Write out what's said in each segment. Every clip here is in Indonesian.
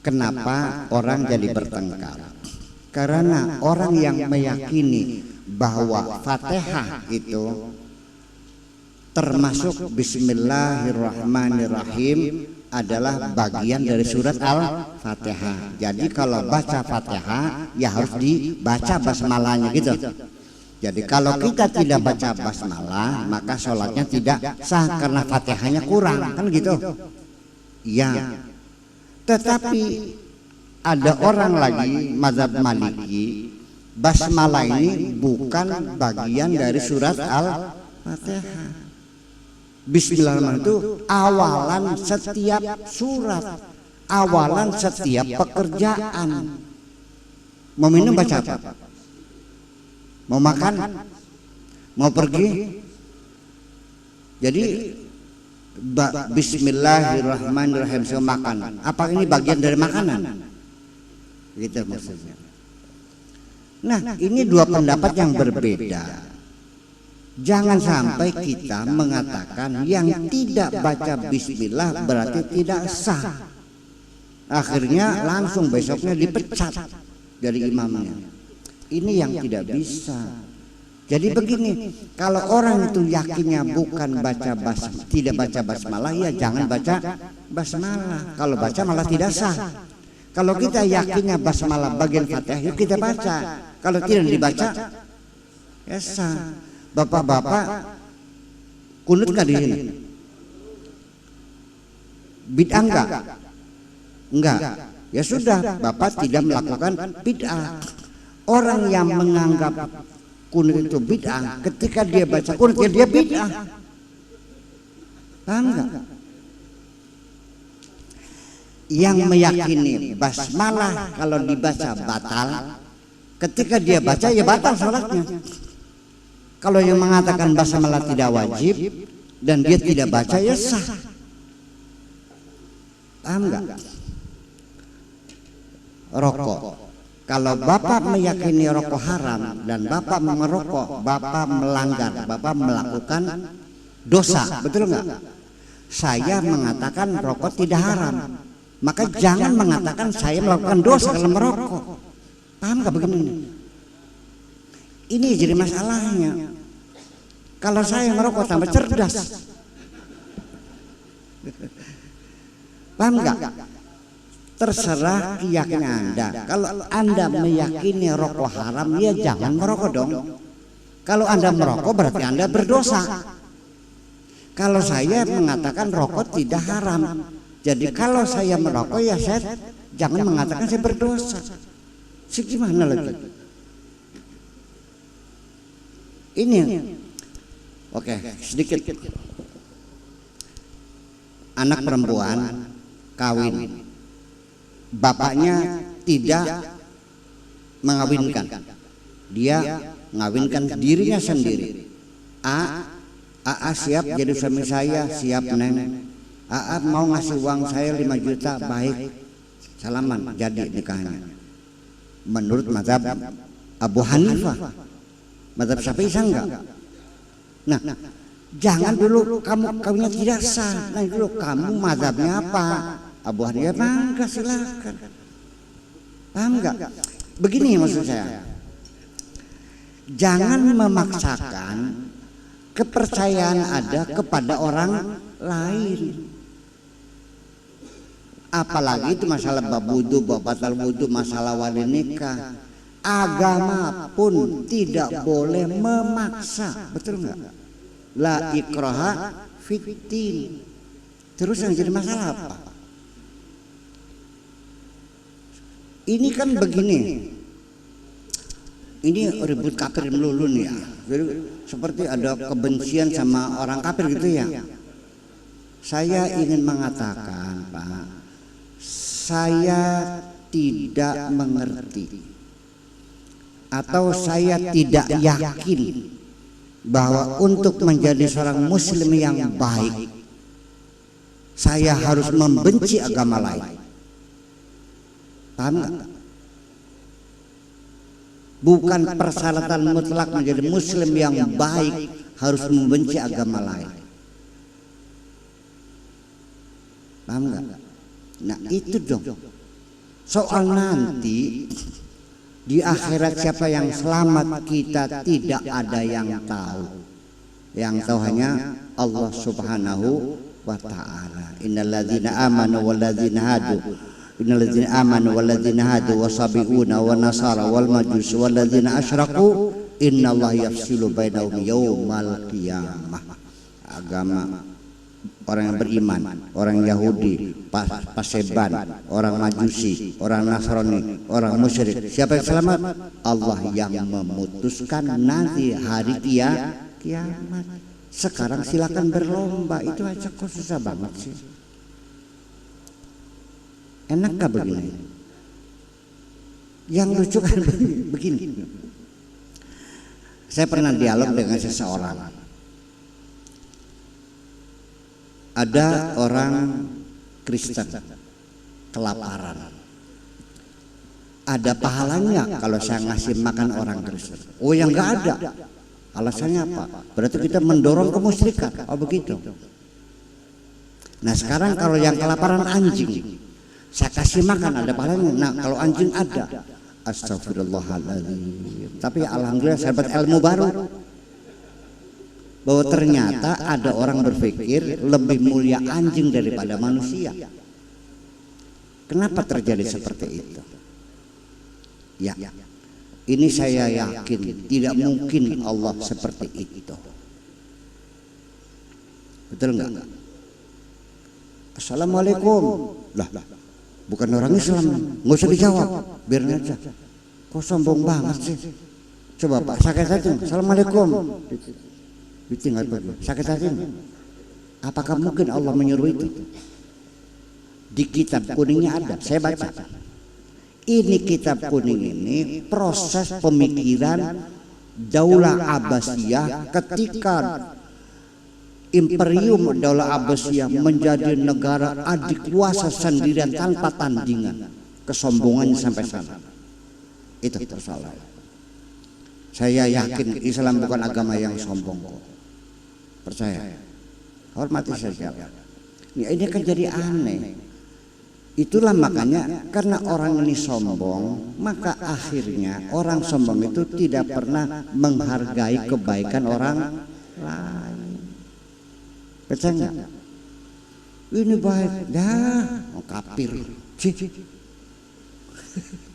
Kenapa orang jadi bertengkar? Karena orang yang meyakini bahwa Fatihah itu termasuk Bismillahirrahmanirrahim adalah bagian dari surat Al-Fatihah. Jadi kalau baca Fatihah ya harus dibaca basmalahnya gitu. Jadi kalau kita tidak baca basmalah maka sholatnya tidak sah karena Fatihahnya kurang, kan gitu. Ya. Tetapi ada orang lagi mazhab Maliki, basmalah ini bukan bagian dari surat Al-Fatihah. Bismillahirrahmanirrahim itu awalan setiap surat, awalan setiap pekerjaan. Mau minum baca apa? Mau makan? Mau pergi? Jadi Bismillahirrahmanirrahim saya makan. Apa ini bagian dari makanan? Gitu maksudnya. Nah, ini dua pendapat yang berbeda. Jangan sampai kita mengatakan yang tidak baca bismillah berarti tidak sah. Akhirnya langsung besoknya dipecat dari imamnya. Ini yang tidak bisa. Jadi begini, kalau orang itu yakinnya bukan baca tidak baca basmalah, ya jangan baca basmalah. Kalau baca malah tidak sah. Kalau kita yakinnya basmalah bagian Fatihah, yuk kita baca. Kalau tidak dibaca, ya sah. Bapak-bapak kunut nggak di sini? Bid'ah enggak? Enggak. Ya sudah, Bapak tidak melakukan bid'ah. Orang yang menganggap kunut itu bid'ah, ketika dia baca kunut ya dia bid'ah. Paham enggak? Yang meyakini basmalah kalau dibaca batal, ketika dia baca ya batal sholatnya. Kalau yang mengatakan basmalah tidak wajib dan dia tidak baca ya sah. Paham enggak? Rokok. Kalau Bapak meyakini rokok haram dan Bapak merokok, Bapak melanggar, Bapak melakukan dosa, betul enggak? Saya mengatakan rokok tidak haram, maka jangan mengatakan saya melakukan dosa kalau merokok. Paham enggak begini? Ini jadi masalahnya. Kalau saya merokok tambah cerdas. Paham enggak? Terserah keyakinan Anda. Kalau Anda meyakini rokok haram, ya jangan merokok dong. Kalau Anda merokok berarti Anda berdosa. Kalau saya mengatakan rokok tidak haram, jadi kalau saya merokok ya saya jangan mengatakan saya berdosa. Gimana lagi? Ini, oke, sedikit. Anak perempuan kawin. Bapaknya tidak mengawinkan, dia mengawinkan dirinya sendiri. A siap jadi suami saya, siap neng. A mau ngasih uang saya 5 juta, baik, salaman, jadi nikahnya. Menurut mazhab Abu Hanifah, mazhab Syafi'i enggak. Nah, jangan dulu kamu kawinnya tidak sah. Nah dulu kamu mazhabnya apa? Abu Hanifah, mangga silakan. Paham enggak? Begini maksud saya. Jangan memaksakan kepercayaan ada kepada orang lain. Apalagi itu masalah bab wudu, bab batal wudu, masalah wali nikah. Agama pun tidak boleh memaksa, betul enggak? La ikraha fiddin. Terus yang jadi masalah apa? Ini kan begini, ini ribut kafir melulu nih ya. Jadi seperti ada kebencian sama orang kafir gitu ya. Saya ingin mengatakan, Pak, saya tidak mengerti atau saya tidak yakin bahwa untuk menjadi seorang muslim yang baik saya harus membenci agama lain. Paham enggak? Bukan persyaratan mutlak menjadi muslim yang baik harus membenci agama lain. Paham enggak? Nah itu dong. Soal nanti di akhirat siapa yang selamat kita tidak ada yang tahu. Yang tahu hanya Allah Subhanahu wa ta'ala. Innalladzina amanu walladzina hadu innalladzina amanu walladzina hadu wasabiuna wa nasara wal majus walladzina asyraku innallaha yafsilu bainahum yaumal qiyamah. Agama orang yang beriman, orang Yahudi, Paseban, orang Majusi, orang Nasrani, orang musyrik. Siapa yang selamat? Allah yang memutuskan nanti hari kiamat. Sekarang silakan berlomba. Itu aja kok susah banget sih. Enakkah begini? Yang lucu kan begini. Saya pernah dialog dengan seseorang. Ada orang Kristen kelaparan. Ada pahalanya kalau saya ngasih makan orang Kristen. Oh, yang enggak ada. Alasannya apa? Berarti kita mendorong kemusyrikan. Oh, begitu. Nah, sekarang kalau yang kelaparan anjing, saya kasih makan ada pahalanya. Nah, kalau anjing ada. Astagfirullahaladzim. Tapi alhamdulillah saya dapat ilmu baru. Bahwa ternyata ada orang berpikir lebih mulia anjing daripada manusia. Kenapa terjadi seperti itu? Ya, ini saya yakin tidak mungkin Allah seperti itu. Betul enggak? Assalamualaikum. Lah, bukan orang Islam, nggak usah dijawab, biarin aja. Kok sombong banget sih? Coba Pak, sakit hati. Assalamualaikum. Ditinggal pergi. Sakit hati. Apakah mungkin Allah menyuruh itu? Di kitab kuningnya ada, saya baca. Ini kitab kuning ini proses pemikiran Daulah Abbasiyah ketika Imperium Daulah Abbasiyah menjadi negara adikuasa sendirian tanpa tandingan. Kesombongannya sampai sana. Itu persoalan. Saya yakin Islam bukan agama yang sombong kok. Percaya, hormati saja. Ini kan jadi aneh. Itulah makanya karena orang ini sombong, maka akhirnya orang sombong itu tidak pernah menghargai kebaikan orang lain. Percaya? Ini baik, dah mau kafir.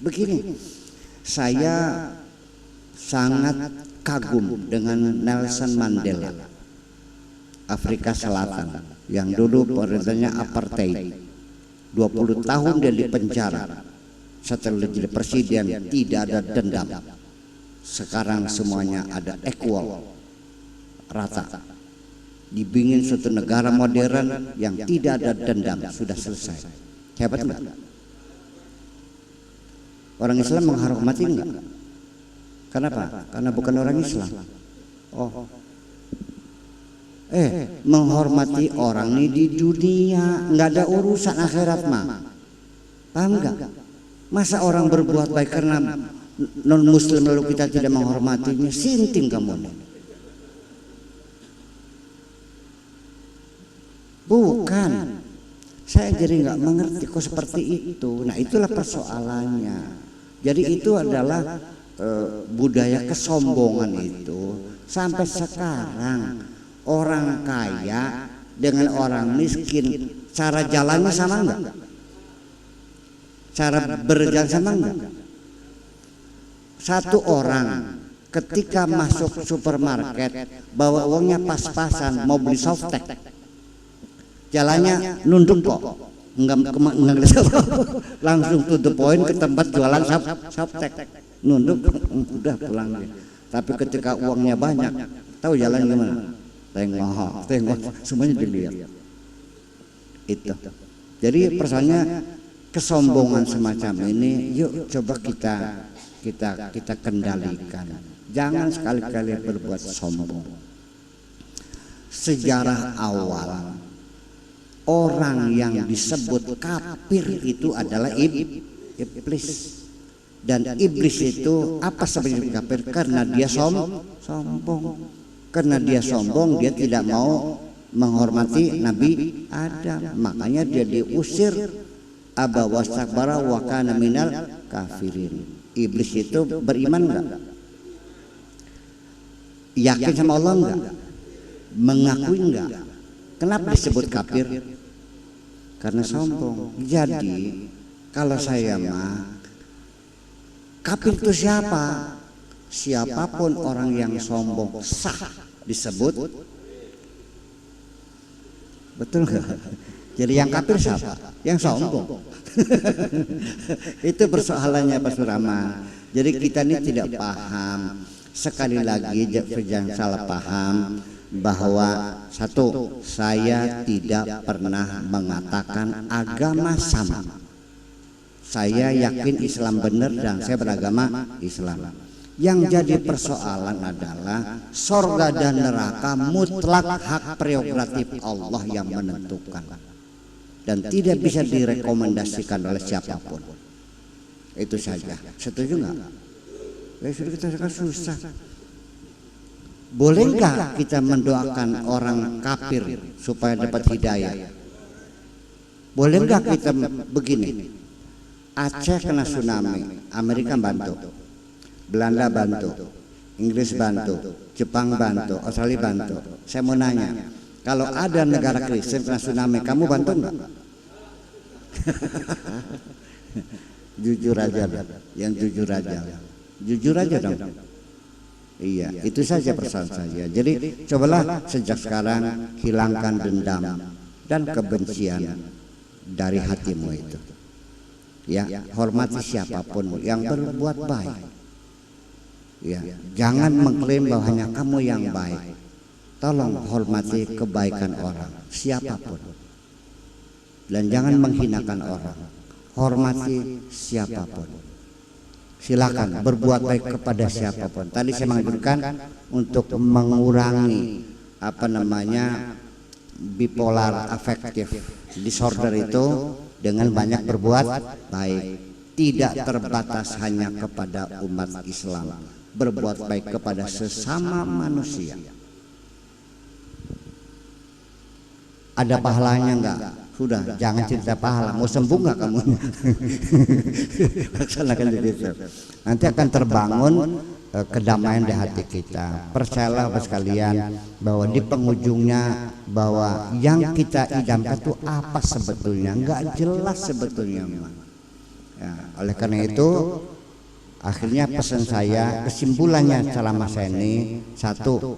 Begini, saya sangat kagum dengan Nelson Mandela, Afrika Selatan, yang dulu pemerintahnya apartheid. 20 tahun dia di penjara. Setelah jadi presiden tidak ada dendam. Sekarang semuanya ada equal, rata. Dibikin suatu negara modern yang tidak ada dendam, sudah selesai. Hebat enggak? Orang Islam menghormati enggak? Kenapa? Karena bukan orang Islam. Oh, menghormati orang ini di dunia, nggak ada urusan akhirat mah. Paham nggak? Masa orang berbuat baik karena non muslim lalu kita tidak menghormatinya? Sinting kamu. Bukan. Saya jadi nggak mengerti kok seperti itu. Nah, itulah persoalannya. Jadi itu adalah budaya kesombongan itu sampai sekarang. Orang kaya dengan orang miskin cara jalannya sama enggak? Cara berjalan sama enggak? Satu orang ketika masuk supermarket bawa uangnya pas-pasan mau beli softtek, jalannya nunduk kok, enggak langsung to the point ke tempat jualan softtek, nunduk udah pulang. Tapi ketika uangnya banyak, tahu jalan gimana? Tengok, semuanya dilihat. Itu. Jadi persoalannya kesombongan semacam ini, yuk coba kita kendalikan. Jangan sekali-kali berbuat sombong. Sejarah awal orang yang disebut kafir itu adalah iblis. Dan iblis itu apa sebabnya kafir? Karena dia sombong. Karena dia sombong, dia tidak mau menghormati Nabi Adam. Makanya dia diusir aba wastakbara wa kana minal kafirin. Iblis itu beriman enggak? Yakin sama Allah enggak? Mengakui enggak? Kenapa disebut kafir? Karena sombong. Jadi kalau saya mah, kafir itu siapa? Siapapun orang yang sombong sah disebut. Betul nggak? Jadi yang kafir siapa? Yang sombong. Itu persoalannya Pak Surama. Jadi kita ini tidak paham. Sekali lagi jangan salah paham bahwa satu, saya tidak pernah mengatakan agama sama. Saya yakin Islam benar dan saya beragama Islam. Yang jadi persoalan adalah sorga dan neraka mutlak hak prerogatif Allah yang menentukan dan tidak bisa direkomendasikan oleh siapapun. Itu saja. Setuju nggak? Ya sudah, kita susah. Boleh nggak kita mendoakan orang kafir supaya dapat hidayah? Boleh nggak kita begini? Aceh kena tsunami, Amerika bantu, Belanda bantu, Inggris bantu, Jepang bantu, Australia bantu. Saya mau nanya, kalau ada negara Kristen kena tsunami, kamu bantu nggak? Jujur aja, yang jujur aja, jujur aja dong. Iya, itu saja persoalan saya. Jadi cobalah sejak sekarang hilangkan dendam dan kebencian dari hatimu itu. Ya, hormati siapapun yang berbuat baik. Ya, jangan mengklaim bahwa hanya kamu yang baik. Tolong hormati kebaikan orang, siapapun. Dan jangan menghinakan orang. Hormati siapapun. Silakan berbuat baik kepada siapapun. Tadi saya mengajukan untuk mengurangi bipolar affective disorder itu dengan banyak berbuat baik. Tidak terbatas hanya kepada umat Islam. Berbuat baik kepada sesama manusia. Ada pahalanya enggak? Sudah, jangan cerita pahala. Mau sembuh nggak kamu? Laksanakan itu. Nanti akan terbangun kedamaian di hati kita. Percayalah sekalian bahwa di penghujungnya bahwa yang kita idamkan itu apa sebetulnya? Nggak jelas sebetulnya. Ya, oleh karena itu, akhirnya pesan saya, kesimpulannya ceramah saya ini, satu,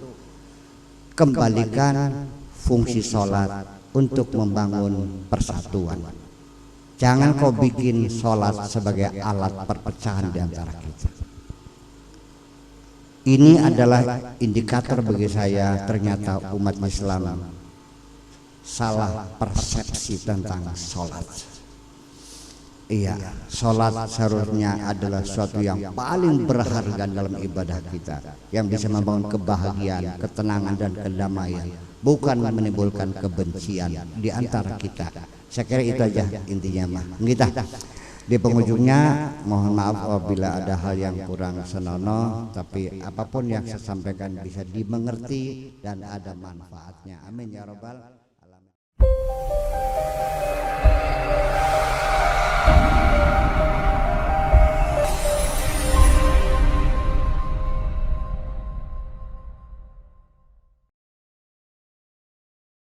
kembalikan fungsi sholat untuk membangun persatuan. Jangan kau bikin sholat sebagai alat perpecahan di antara kita. Ini adalah indikator bagi saya ternyata umat Islam salah persepsi tentang sholat. Iya, sholat seharusnya adalah suatu yang paling berharga dalam ibadah kita, yang bisa membangun kebahagiaan, ketenangan dan kedamaian, bukan menimbulkan kebencian di antara kita. Saya kira itu aja intinya mah. Kita di penghujungnya mohon maaf apabila ada hal yang kurang senonoh, tapi apapun yang saya sampaikan bisa dimengerti dan ada manfaatnya. Amin ya robbal